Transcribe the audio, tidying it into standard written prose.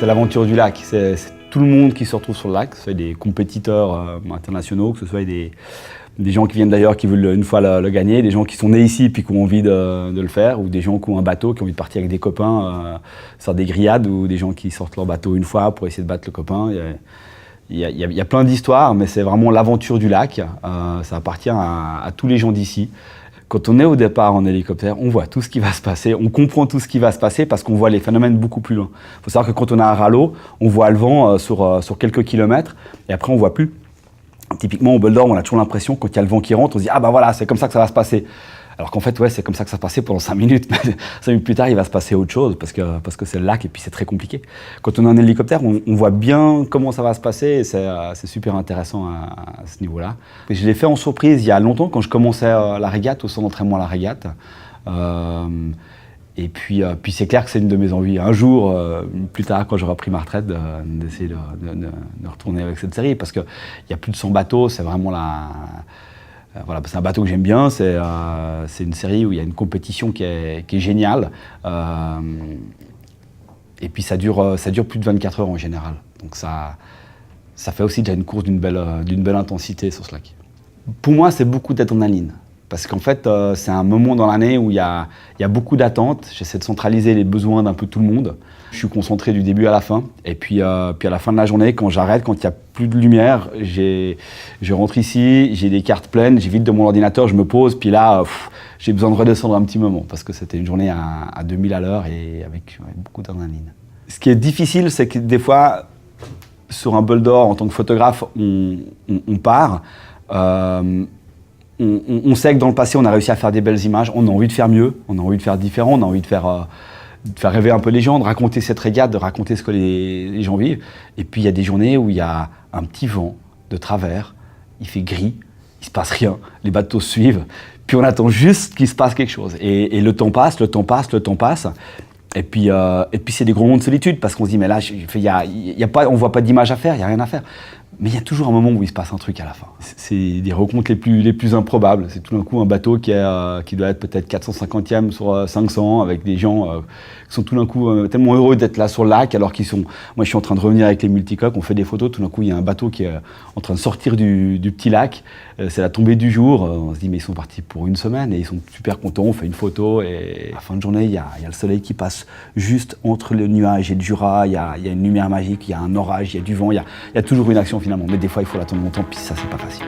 C'est l'aventure du lac. C'est tout le monde qui se retrouve sur le lac, que ce soit des compétiteurs internationaux, que ce soit des gens qui viennent d'ailleurs, qui veulent une fois le gagner, des gens qui sont nés ici puis qui ont envie de le faire, ou des gens qui ont un bateau, qui ont envie de partir avec des copains, faire des grillades, ou des gens qui sortent leur bateau une fois pour essayer de battre le copain. Il y a plein d'histoires, mais c'est vraiment l'aventure du lac. Ça appartient à tous les gens d'ici. Quand on est au départ en hélicoptère, on voit tout ce qui va se passer, on comprend tout ce qui va se passer parce qu'on voit les phénomènes beaucoup plus loin. Il faut savoir que quand on a un râleau, on voit le vent sur quelques kilomètres et après on ne voit plus. Typiquement au bol d'or, on a toujours l'impression quand il y a le vent qui rentre, on se dit « Ah bah voilà, c'est comme ça que ça va se passer ». Alors qu'en fait, ouais, c'est comme ça que ça se passait pendant 5 minutes. Mais 5 minutes plus tard, il va se passer autre chose parce que c'est le lac et puis c'est très compliqué. Quand on est en hélicoptère, on voit bien comment ça va se passer et c'est super intéressant à ce niveau-là. Je l'ai fait en surprise il y a longtemps quand je commençais la régate, au centre d'entraînement à la régate. Et puis c'est clair que c'est une de mes envies. Un jour, plus tard, quand j'aurai pris ma retraite, d'essayer de retourner avec cette série parce qu'il y a plus de 100 bateaux, c'est vraiment voilà, c'est un bateau que j'aime bien, c'est une série où il y a une compétition qui est géniale. Et puis ça dure plus de 24 heures en général. Donc ça fait aussi déjà une course d'une belle intensité sur ce lac. Pour moi, c'est beaucoup d'adrénaline. Parce qu'en fait, c'est un moment dans l'année où il y a beaucoup d'attentes. J'essaie de centraliser les besoins d'un peu tout le monde. Je suis concentré du début à la fin. Et puis à la fin de la journée, quand j'arrête, quand il n'y a plus de lumière, je rentre ici, j'ai des cartes pleines, j'évite de mon ordinateur, je me pose. Puis là, j'ai besoin de redescendre un petit moment. Parce que c'était une journée à 2000 à l'heure et avec beaucoup d'adrénaline. Ce qui est difficile, c'est que des fois, sur un bol d'or, en tant que photographe, on part. On sait que dans le passé, on a réussi à faire des belles images, on a envie de faire mieux, on a envie de faire différent, on a envie de faire rêver un peu les gens, de raconter cette régate, de raconter ce que les gens vivent. Et puis il y a des journées où il y a un petit vent de travers, il fait gris, il se passe rien, les bateaux suivent, puis on attend juste qu'il se passe quelque chose. Et le temps passe, le temps passe, le temps passe. Et puis c'est des gros moments de solitude parce qu'on se dit mais là, on voit pas d'image à faire, il n'y a rien à faire. Mais il y a toujours un moment où il se passe un truc à la fin. C'est des rencontres les plus improbables. C'est tout d'un coup un bateau qui doit être peut-être 450e sur 500 avec des gens qui sont tout d'un coup tellement heureux d'être là sur le lac alors qu'ils sont... Moi je suis en train de revenir avec les multicoques, on fait des photos, tout d'un coup il y a un bateau qui est en train de sortir du petit lac. C'est la tombée du jour, on se dit mais ils sont partis pour une semaine et ils sont super contents, on fait une photo et à la fin de journée il y a le soleil qui passe juste entre le nuage et le Jura, il y a une lumière magique, il y a un orage, il y a du vent, il y a toujours une action finalement, mais des fois il faut l'attendre longtemps puis ça c'est pas facile.